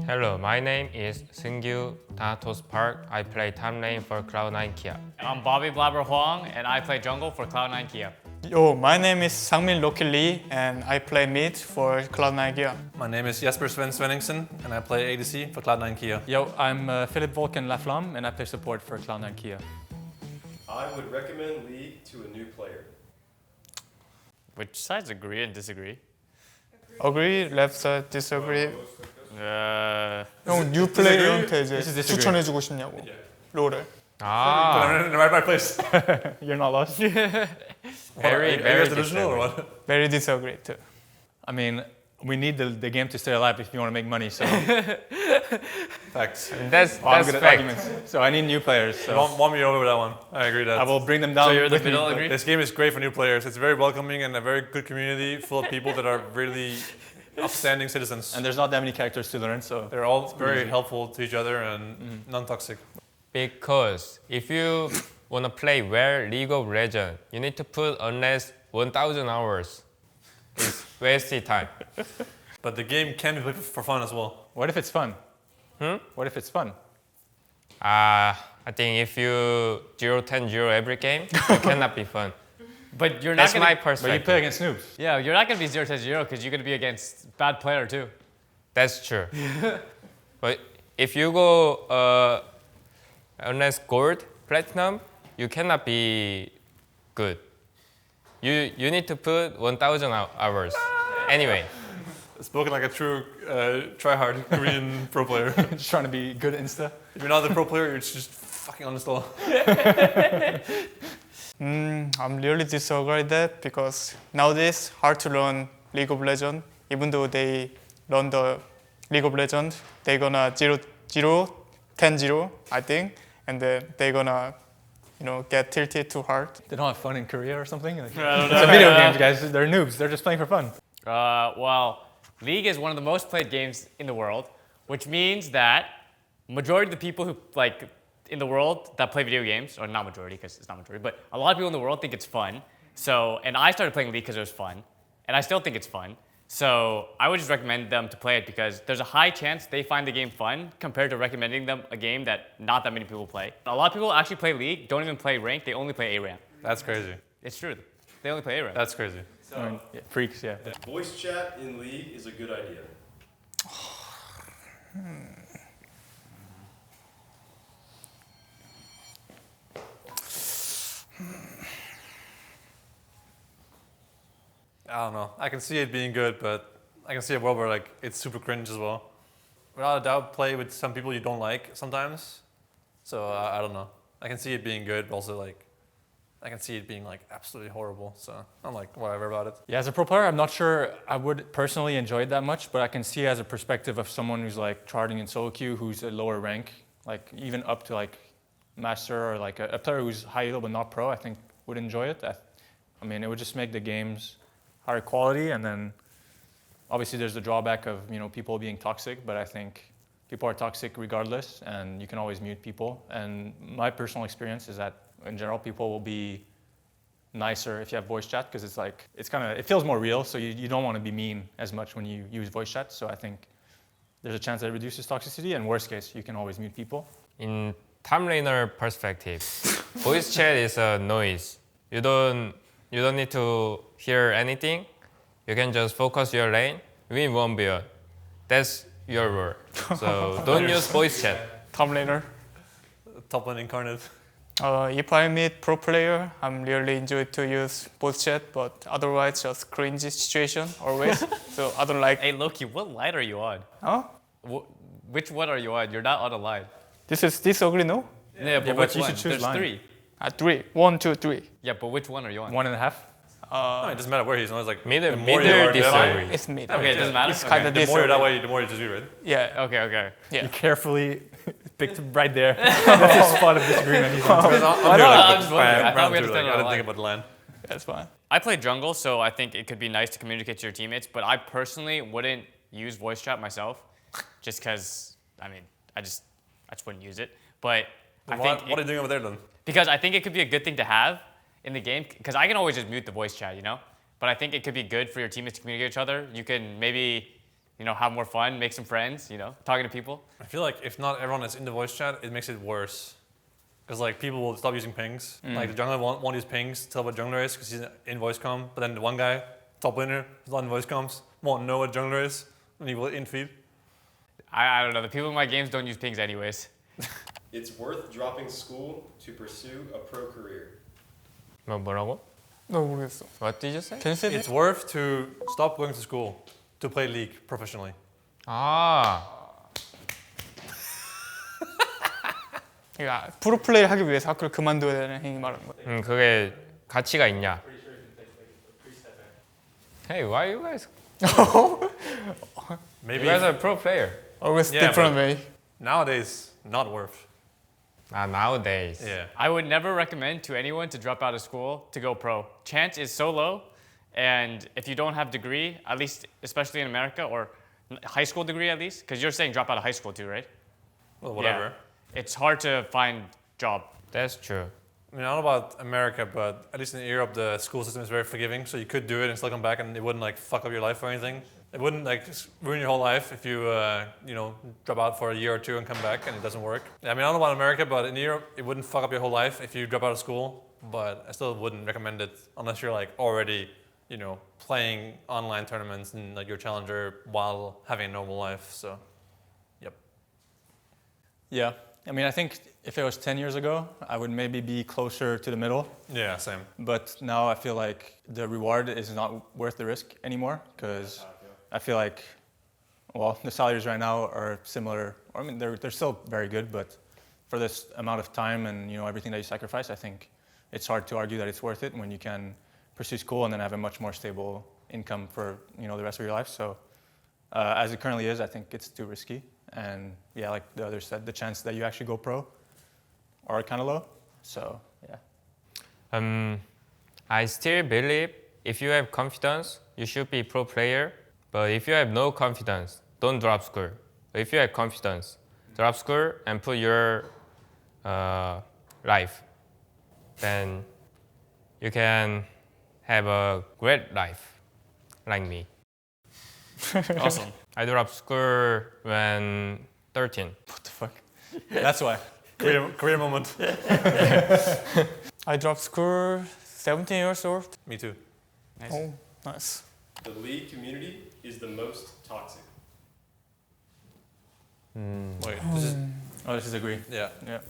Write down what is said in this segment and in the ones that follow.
Hello, my name is Seungyu Thanatos Park. I play top lane for Cloud9 Kia. I'm Bobby Blabber Huang, and I play jungle for Cloud9 Kia. Yo, my name is Sangmin Loki Lee, and I play mid for Cloud9 Kia. My name is Jesper Sven Svenningsen, and I play ADC for Cloud9 Kia. Yo, I'm Philip Volkan Laflamme, and I play support for Cloud9 Kia. I would recommend League to a new player. Which sides agree and disagree? Agree, left side, disagree. 형, new This player한테 is 이제 disagree. 추천해주고 싶냐고. 롤을. Ah, I'm in the right place. You're not lost? very, very delusional or different. what? Very disagree too. I mean, we need the game to stay alive if you want to make money, so Facts. That's I'm good at fact. arguments. So I need new players. So Won me over with that one. I agree that. I will bring them down. So you're the with me. middle, agree? This game is great for new players. It's very welcoming and a very good community full of people that are really upstanding citizens. And there's not that many characters to learn, so They're all very helpful to each other and non-toxic. Because if you want to play well League of Legends, you need to put at least 1,000 hours. It's wasting time. But the game can be played for fun as well. what if it's fun? What if it's fun? I think if you 0-10-0 every game, it cannot be fun. But you're not That's gonna, my But you perspective. play against noobs. Yeah, you're not gonna be 0-0 because you're gonna be against bad player too. That's true. But if you go unless gold, platinum, you cannot be good. You need to put 1,000 hours. Anyway, Spoken like a true try-hard Korean pro player. Just trying to be good at Insta. If you're not the pro player, you're just fucking uninstall. I'm really disagree with that because nowadays hard to learn League of Legends. Even though they learn the League of Legends, they're gonna 10-0, I think, and then they're gonna, get tilted too hard. They don't have fun in Korea or something? Like, I don't know. it's a video games, guys. They're noobs. They're just playing for fun. Well, League is one of the most played games in the world, which means that majority of the people who in the world that play video games, or not majority because it's not majority, but a lot of people in the world think it's fun. So, and I started playing League because it was fun, and I still think it's fun. So I would just recommend them to play it because there's a high chance they find the game fun compared to recommending them a game that not that many people play. A lot of people actually play League, don't even play rank, they only play A-rank. That's crazy. It's true. They only play A-rank. That's crazy. I mean, freaks, yeah. Voice chat in League is a good idea. I don't know. I can see it being good, but I can see a world where it's super cringe as well. Without a doubt, play with some people you don't like sometimes. So I don't know. I can see it being good, but also I can see it being absolutely horrible. So I'm whatever about it. Yeah, as a pro player, I'm not sure I would personally enjoy it that much, but I can see as a perspective of someone who's charting in solo queue, who's a lower rank, even up to master or a player who's high elo but not pro, I think would enjoy it. I mean, it would just make the games higher quality, and then obviously there's the drawback of people being toxic, but I think people are toxic regardless, and you can always mute people. And my personal experience is that in general people will be nicer if you have voice chat because it feels more real, so you don't want to be mean as much when you use voice chat. So I think there's a chance that it reduces toxicity, and worst case you can always mute people. in top laner perspective, voice chat is a noise. You don't need to hear anything. You can just focus your lane, win 1v1. That's your role. So don't use voice chat. Top laner. Top lane incarnate. If I meet pro player, I'm really enjoy to use voice chat, but otherwise just cringe situation always. So I don't like. Hey Loki, what line are you on? Huh? Which one are you on? You're not on a line. This is disagree, no? Yeah, but but which you one? should choose There's line. 3. 3. 1, 2, 3. Yeah, but which one are you on? 1.5. It doesn't matter where he's on. It's Middle the more you are that way- disagree. It's mid. Okay, it doesn't matter. It's kind of The more you're that disagree. way, the more you disagree, right? Yeah. Okay. Yeah. You carefully picked right there. That's a spot of disagreement. Because I'm just wondering. I thought round we had two, to stand I on a didn't line. think about the land. That's fine. I play jungle, so I think it could be nice to communicate to your teammates, but I personally wouldn't use voice chat myself just because, I just wouldn't use it. But I think What are you doing over there then? because I think it could be a good thing to have in the game because I can always just mute the voice chat, But I think it could be good for your teammates to communicate with each other. You can maybe have more fun, make some friends, talking to people. I feel like if not everyone is in the voice chat, it makes it worse. Because like people will stop using pings. Like the jungler won't use pings to tell what jungler is because he's in voice comm. But then the one guy, top laner, who's not in voice comms, won't know what jungler is and he will in-feed. I don't know. The people in my games don't use pings anyways. It's worth dropping school to pursue a pro career. 뭐라고? 나 모르겠어. What did you say? Can you say It's that? worth to stop going to school to play League professionally. 아, 그러니까 프로 플레이를 하기 위해서 학교를 그만둬야 되는 행위 말하는 거야. 그게 가치가 있냐? Hey, why you guys? Maybe You guys are pro player. Always Yeah, different but- way. nowadays, not worth. Nowadays. Yeah. I would never recommend to anyone to drop out of school to go pro. Chance is so low, and if you don't have degree, at least especially in America or high school degree at least, because you're saying drop out of high school too, right? Well, whatever. Yeah. It's hard to find job. That's true. I mean, I don't know about America, but at least in Europe, the school system is very forgiving. So you could do it and still come back, and it wouldn't like fuck up your life or anything. It wouldn't like just ruin your whole life if you, drop out for a year or two and come back and it doesn't work. I mean, I don't know about America, but in Europe, it wouldn't fuck up your whole life if you drop out of school. But I still wouldn't recommend it unless you're like already, playing online tournaments and like your challenger while having a normal life. So, yep. Yeah. I mean, I think if it was 10 years ago, I would maybe be closer to the middle. Yeah, same. But now I feel like the reward is not worth the risk anymore because I feel like, well, the salaries right now are similar. I mean, they're still very good, but for this amount of time and everything that you sacrifice, I think it's hard to argue that it's worth it when you can pursue school and then have a much more stable income for the rest of your life. So as it currently is, I think it's too risky. And yeah, like the others said, the chance that you actually go pro are kind of low. So yeah. I still believe if you have confidence, you should be pro player. But if you have no confidence, don't drop school. But if you have confidence, drop school and put your life. Then you can have a great life, like me. Awesome. I dropped school when 13. What the fuck? That's why. Career moment. I dropped school 17 years old. Me too. Nice. Oh, nice. The League community is the most toxic. Wait, this is Oh, this is agree. yeah. Yeah.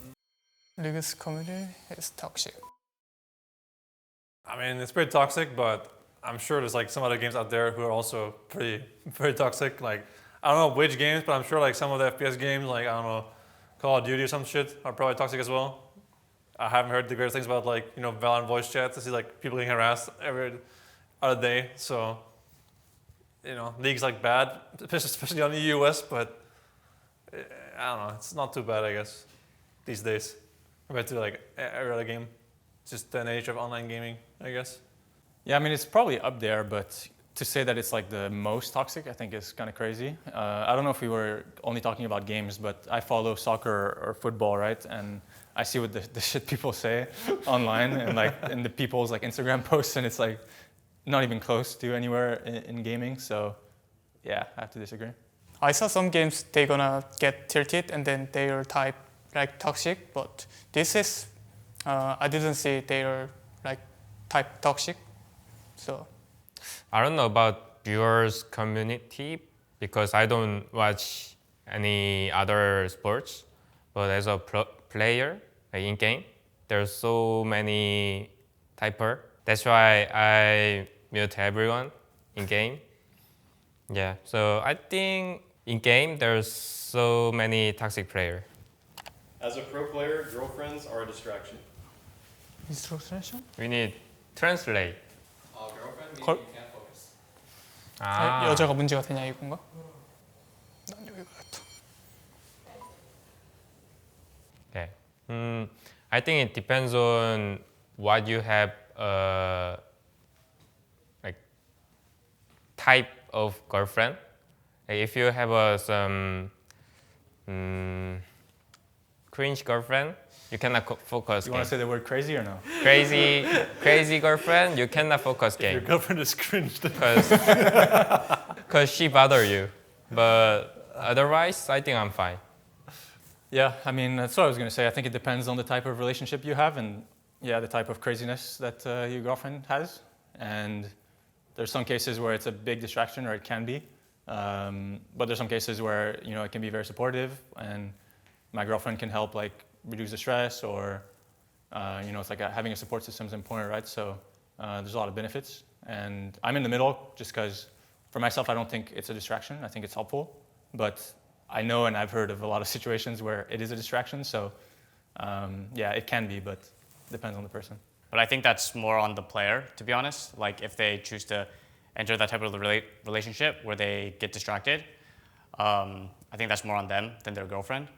League's community is toxic. I mean, it's pretty toxic, but I'm sure there's like some other games out there who are also pretty toxic. Like I don't know which games, but I'm sure like some of the FPS games, like I don't know, Call of Duty or some shit, are probably toxic as well. I haven't heard the greatest things about like Valorant voice chats. I see like people getting harassed every other day. So League's like bad, especially on the US, but I don't know. It's not too bad, I guess, these days compared to like every other game. It's just the age of online gaming, I guess. Yeah, I mean, it's probably up there, but to say that it's like the most toxic, I think is kind of crazy. I don't know if we were only talking about games, but I follow soccer or football, right? And I see what the shit people say online and like in the people's like Instagram posts, and it's like not even close to anywhere in gaming. So yeah, I have to disagree. I saw some games they gonna get tilted and then they are type like toxic, but this is I didn't see they are like type toxic. So I don't know about viewers community because I don't watch any other sports. But as a player in game, there's so many typer. That's why I mute everyone in game. Yeah, so I think in game there's so many toxic players. As a pro player, girlfriends are a distraction. is translation? We need translate. Girlfriend means Col- you can't focus. 아, 여자가 문제가 되냐 이건가? 난 여기가 같아. okay. I think it depends on what you have, like type of girlfriend. Like if you have some cringe girlfriend, you cannot focus You game. want to say the word crazy or no? Crazy girlfriend, you cannot focus Your game girlfriend is cringed. because she bother you. But otherwise, I think I'm fine. Yeah, I mean, that's what I was going to say. I think it depends on the type of relationship you have and, yeah, the type of craziness that your girlfriend has. And there's some cases where it's a big distraction, or it can be. But there's some cases where, you know, it can be very supportive, and my girlfriend can help, like, reduce the stress, or, you know, it's like having a support system is important, right? So there's a lot of benefits. And I'm in the middle just because, for myself, I don't think it's a distraction. I think it's helpful. But I know, and I've heard of a lot of situations where it is a distraction. So, yeah, it can be, but it depends on the person. But I think that's more on the player, to be honest. Like if they choose to enter that type of relationship where they get distracted, I think that's more on them than their girlfriend,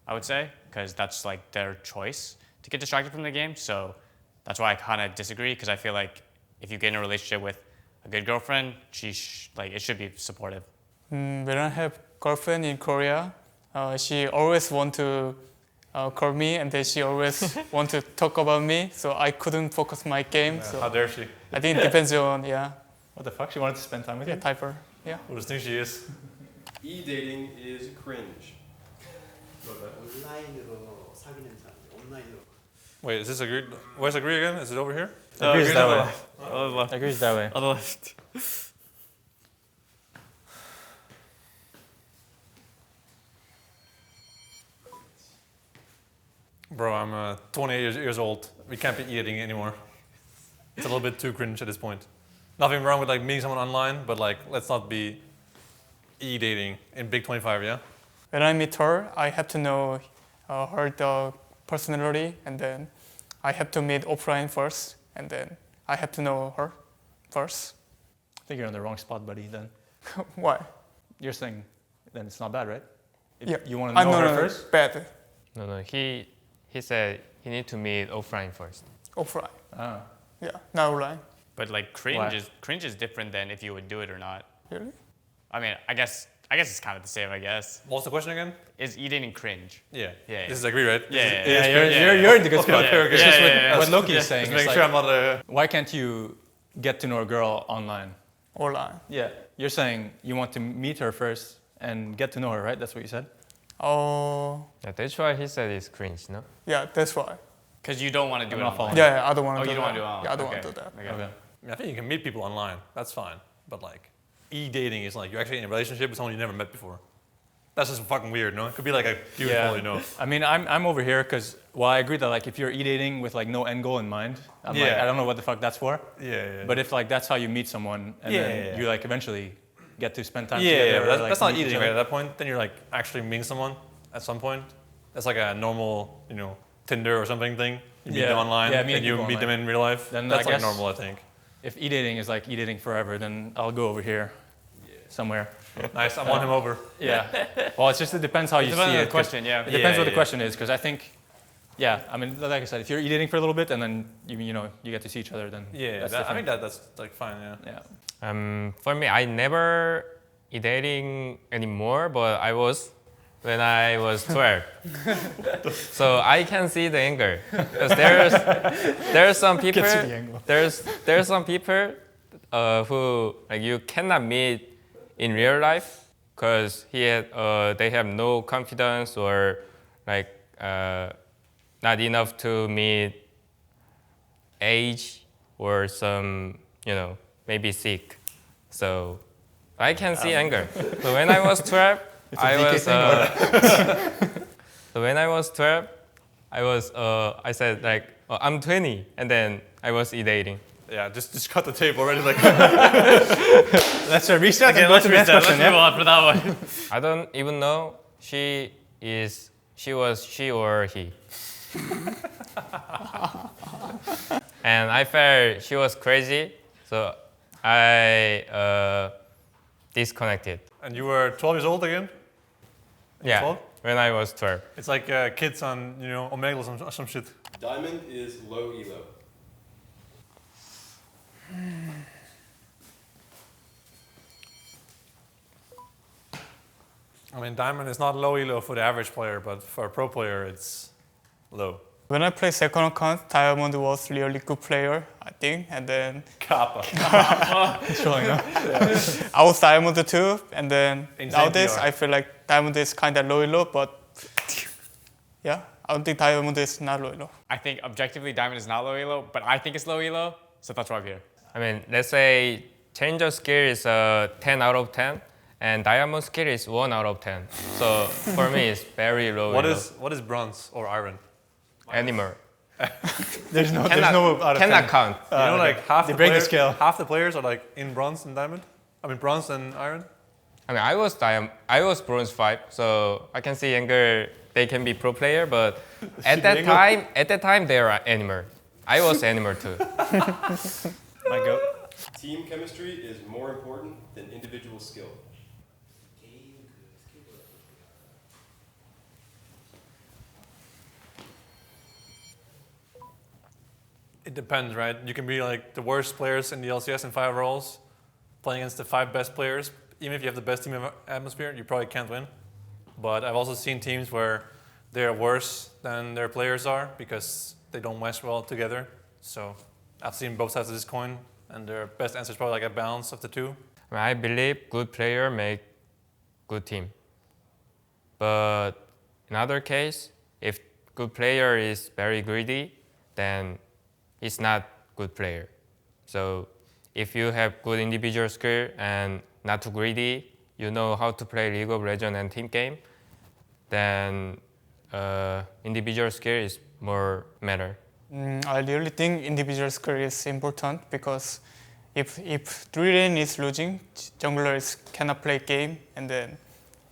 I would say, because that's like their choice to get distracted from the game. So that's why I kind of disagree, because I feel like if you get in a relationship with a good girlfriend, it should be supportive. When I have girlfriend in Korea, she always want to call me, and then she always want to talk about me, so I couldn't focus my game. So How dare she? I think it depends on What the fuck? She wanted to spend time with you? typer. Yeah. Who does think she is? E-dating is cringe. 온라인으로 사귀는 사람, 온라인으로. Wait, is this agree? Where's agree again? Is it over here? Agrees that way. On the left. Agrees that way. On the left. Bro, I'm 28 years old. We can't be eating anymore. It's a little bit too cringe at this point. Nothing wrong with like meeting someone online, but like let's not be e-dating in Big 25, yeah? When I meet her, I have to know her personality, and then I have to meet offline first, and then I have to know her first. I think you're on the wrong spot, buddy, then. Why? You're saying then it's not bad, right? If Yeah. you want to know her no, first? Bad. No. He said he need to meet offline first. Offline. Ah. Yeah, not online. But like Why? cringe is different than if you would do it or not. Really? I mean, I guess it's kind of the same, I guess. What's the question again? Is eating cringe? Yeah. Yeah. This is agree, right? Yeah, This is- You're in the good spot. Okay, okay. It's just Yeah. what Loki is saying. Just It's making like, sure I'm not why can't you get to know a girl online? Online. Yeah. You're saying you want to meet her first and get to know her, right? That's what you said? Oh, Yeah, that's why he said it's cringe, no? yeah, that's why. Because you don't want to do I'm it not online. following. Yeah, I don't want Oh, to do you don't that. want to do it online. Yeah, I don't Okay. want to do that. Okay. Okay. I think you can meet people online. That's fine. But like e-dating is like you're actually in a relationship with someone you never met before. That's just fucking weird, no? It could be like a beautiful, you know. I mean, I'm over here because, well, I agree that like if you're e-dating with like no end goal in mind, I'm like, Yeah. I don't know what the fuck that's for. Yeah. But if like that's how you meet someone and then you like eventually get to spend time yeah, together. but or, that's, like, that's not meet each eating, right? other. At that point, then you're like actually meeting someone at some point. That's like a normal, you know, Tinder or something thing. You meet Yeah. them online Yeah, and meeting you people meet them online. in real life. Then that's I like guess- normal, I think. If e-dating is like e-dating forever, then I'll go over here somewhere. Nice, I want him over. Yeah. Well, it depends how you Depends see on it. the 'cause question, yeah. It depends what the Yeah. question is, because I think, yeah, I mean, like I said, if you're e-dating for a little bit and then you know you get to see each other, then Yeah, that's I think different. that's like fine, yeah. Yeah. For me, I never dating anymore, but I was when I was 12. So I can see the anger because there's some people see the angle. there's some people who like you cannot meet in real life because they have no confidence or like not enough to meet age or some maybe sick. So I can see anger. So when I was 12, so when I was 12, I said like I'm 20, and then I was e-dating. Yeah, just cut the tape already. Like, Let's reset Okay, and go let's to the next reset. Let's question. move Yeah? on for that one. I don't even know she was she or he. And I felt she was crazy, so I disconnected. and you were 12 years old again? Yeah, 12? when I was 12. It's like kids on, Omegle or some shit. Diamond is low elo. I mean, Diamond is not low elo for the average player, but for a pro player, it's low. When I played second account, Diamond was really good player, I think. And then Kappa. Showing up. I was Diamond too. And then Insane nowadays, PR. I feel like Diamond is kind of low elo, but yeah, I don't think Diamond is not low elo. I think objectively Diamond is not low elo, but I think it's low elo, so that's why I'm here. I mean, let's say Challenger skill is a 10 out of 10, and Diamond skill is 1 out of 10. So for me, it's very low. What elo. is bronze or iron? Animal? There's no out of Cannot 10. count. You know, like half They the break the player- scale. half the players are like in bronze and diamond. I mean bronze and iron. I mean, I was bronze 5, so I can see Anger. They can be pro player, but at that time they are animal. I was animal too. My goat. Team chemistry is more important than individual skill. It depends, right? You can be like the worst players in the LCS in 5 roles, playing against the 5 best players. Even if you have the best team atmosphere, you probably can't win. But I've also seen teams where they're worse than their players are because they don't mesh well together. So I've seen both sides of this coin, and their best answer is probably like a balance of the two. I mean, I believe good player make good team. But in other case, if good player is very greedy, then he's not good player. So if you have good individual skill and not too greedy, you know how to play League of Legends and team game, then individual skill is more matter. I really think individual skill is important because if 3 lane is losing, junglers cannot play game, and then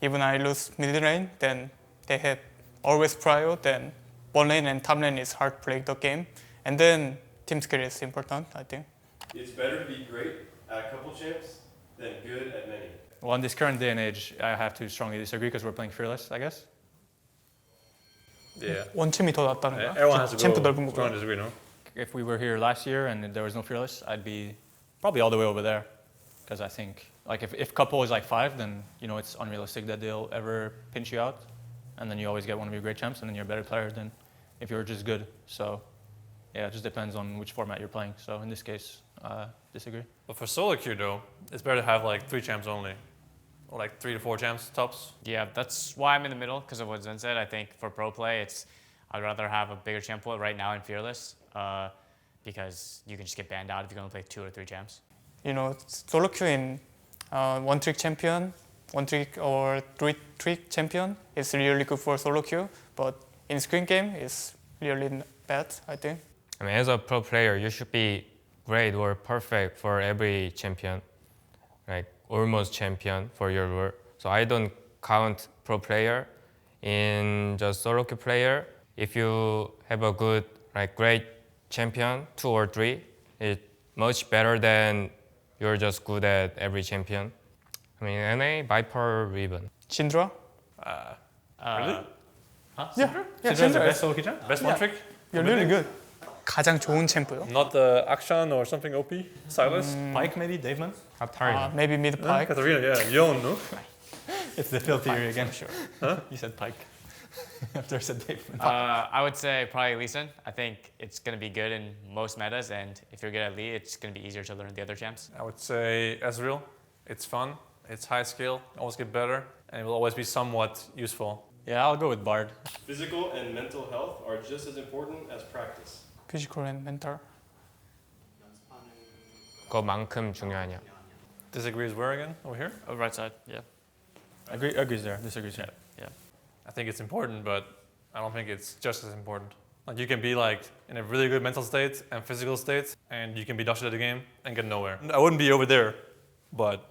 even I lose mid lane, then they have always prio, then 1 lane and top lane is hard to play the game, and then team skill is important, I think. It's better to be great at a couple champs than good at many. Well, in this current day and age, I have to strongly disagree because we're playing fearless, I guess. Yeah. 원챔이 더 낫다는 거야? Everyone has to 챔프 go. 넓은 Strong 거보다. disagree, no? If we were here last year and there was no fearless, I'd be probably all the way over there. Because I think, like, if couple is like 5, then you know it's unrealistic that they'll ever pinch you out, and then you always get one of your great champs, and then you're a better player than if you're just good. So, yeah, it just depends on which format you're playing. So in this case, disagree. But for solo queue though, it's better to have like 3 champs only, or like 3 to 4 champs tops. Yeah, that's why I'm in the middle, because of what Zen said. I think for pro play, I'd rather have a bigger champ pool right now in Fearless, because you can just get banned out if you're going to play 2 or 3 champs. You know, solo queue in one trick champion, 1 trick or 3 trick champion is really good for solo queue, but in screen game it's really bad, I think. I mean, as a pro player, you should be great or perfect for every champion, like almost champion for your role. So I don't count pro player in just solo queue player. If you have a good, like great champion, 2 or 3, it's much better than you're just good at every champion. I mean, NA, Viper, Ribbon. Syndra? Really? Yeah, Is the best solo queue champ? Best one trick? you're really good. 가장 좋은 챔프요? Not the Akshan or something OP? Silas? Pike maybe, Daveman? Maybe mid pike. Katarina, yeah. Yon, no? It's the filthy again. Sure. Huh? You said Pike. After I said Daveman. I would say probably Lee Sin. I think it's going to be good in most metas, and if you're good at Lee, it's going to be easier to learn the other champs. I would say Ezreal. It's fun. It's high skill. Always get better. And it will always be somewhat useful. Yeah, I'll go with Bard. Physical and mental health are just as important as practice. Physical and mental. 그만큼 중요하냐? Disagrees where again? Over here? Oh, right side, yeah. Agrees there, disagrees here. Yeah. I think it's important, but I don't think it's just as important. Like you can be like in a really good mental state and physical state, and you can be dusted at the game and get nowhere. I wouldn't be over there, but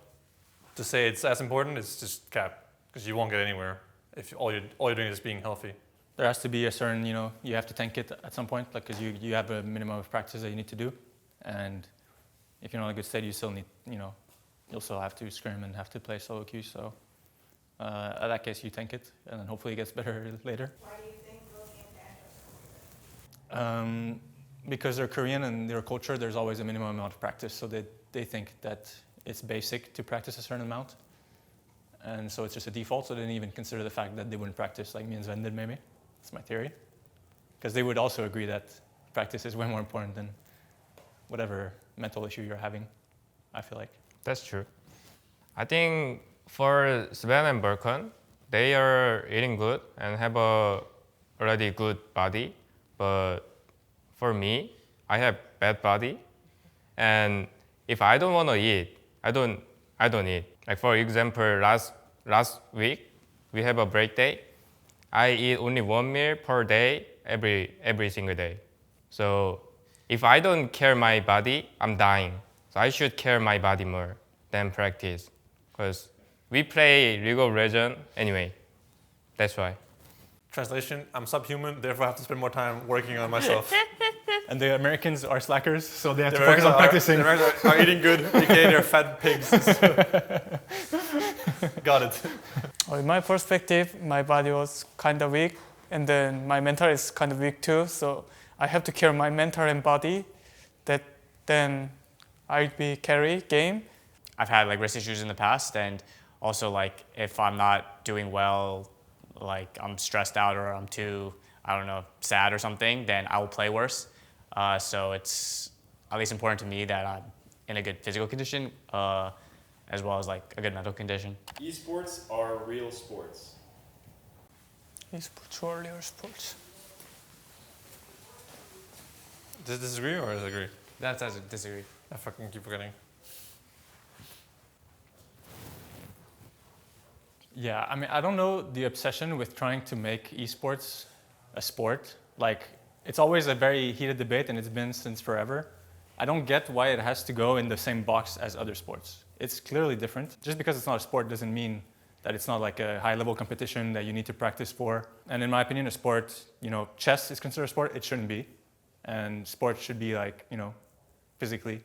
to say it's as important is just cap, because you won't get anywhere if all you're doing is being healthy. There has to be a certain, you have to tank it at some point, like, because you have a minimum of practice that you need to do, and if you're not in a good state, you still need, you'll still have to scrim and have to play solo queue. So in that case, you tank it, and then hopefully it gets better later. Why do you think Loki and Dan are so Because they're Korean and their culture, there's always a minimum amount of practice. So they think that it's basic to practice a certain amount. And so it's just a default. So they didn't even consider the fact that they wouldn't practice like me and Sven did, maybe. That's my theory. because they would also agree that practice is way more important than whatever mental issue you're having, I feel like. That's true. I think for Sven and Burkon, they are eating good and have a already good body. But for me, I have bad body, and if I don't want to eat, I don't eat. Like for example, last week we have a break day. I eat only 1 meal per day every single day. So if I don't care my body, I'm dying. So I should care my body more than practice, because we play League of Legends anyway. That's why. Translation: I'm subhuman, therefore I have to spend more time working on myself. And the Americans are slackers, so they have The to focus on Americans practicing. The Americans are eating good, aka they're fat pigs. Got it. In my perspective, my body was kind of weak, and then my mental is kind of weak too. So I have to care my mental and body. That then I'll be carry game. I've had like wrist issues in the past, and also like if I'm not doing well, like I'm stressed out or I'm too, I don't know, sad or something, then I will play worse. So it's at least important to me that I'm in a good physical condition, as well as like a good mental condition. Esports are real sports. Esports or real sports. Does disagree or disagree? That's a disagree. I fucking keep forgetting. Yeah, I mean, I don't know the obsession with trying to make esports a sport. Like, it's always a very heated debate, and it's been since forever. I don't get why it has to go in the same box as other sports. It's clearly different. Just because it's not a sport doesn't mean that it's not like a high-level competition that you need to practice for. And in my opinion, a sport, chess is considered a sport. It shouldn't be. And sports should be like, physically.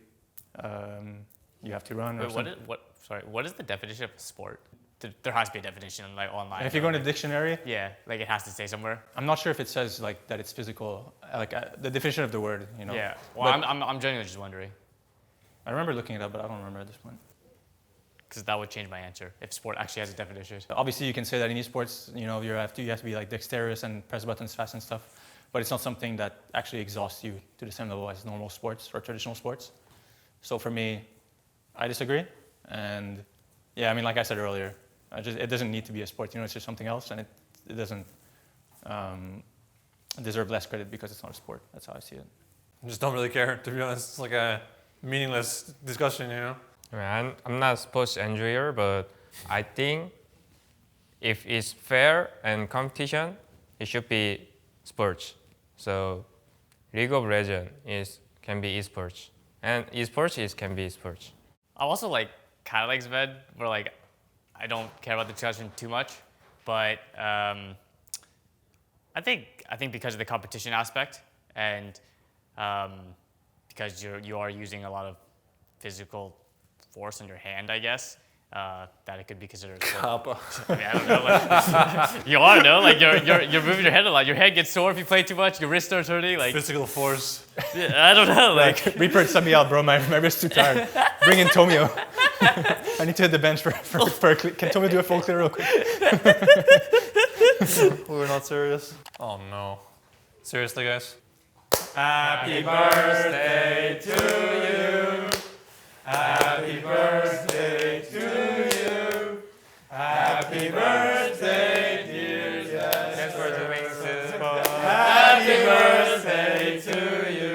You have to run. Wait, what is the definition of a sport? There has to be a definition like online. And if you go in a dictionary, yeah, like it has to say somewhere. I'm not sure if it says like that it's physical, like the definition of the word, Yeah. Well, But I'm genuinely just wondering, I remember looking it up, but I don't remember at this point. because that would change my answer if sport actually has a definition. Obviously, you can say that in esports, you have to be like dexterous and press buttons fast and stuff, but it's not something that actually exhausts you to the same level as normal sports or traditional sports. So for me, I disagree. And yeah, I mean, like I said earlier, it doesn't need to be a sport. It's just something else, and it doesn't deserve less credit because it's not a sport. That's how I see it. I just don't really care, to be honest. It's like a meaningless discussion, I mean, I'm not a sports enjoyer, but I think if it's fair and competition, it should be sports. So League of Legends can be esports, and esports can be sports. I'm also like kind of like Zved, where like I don't care about the discussion too much, but I think because of the competition aspect and because you are using a lot of physical force on your hand, I guess, that it could be considered a sport. I mean, I don't know. Like, you are, no? Like you're moving your head a lot. Your head gets sore if you play too much. Your wrist starts hurting. Like Physical force. yeah, I don't know. Like Reaper, send me out, bro. My wrist's too tired. Bring in Tomio. I need to hit the bench for a clear. Can Tomio do a full clear real quick? We're not serious. Oh no. Seriously, guys? Happy birthday to you. Happy birthday to you. Happy birthday, dear Jess. Thanks for doing this. Happy birthday to you.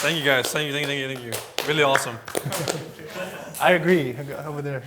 Thank you, guys. Thank you. Really awesome. I agree. Over there.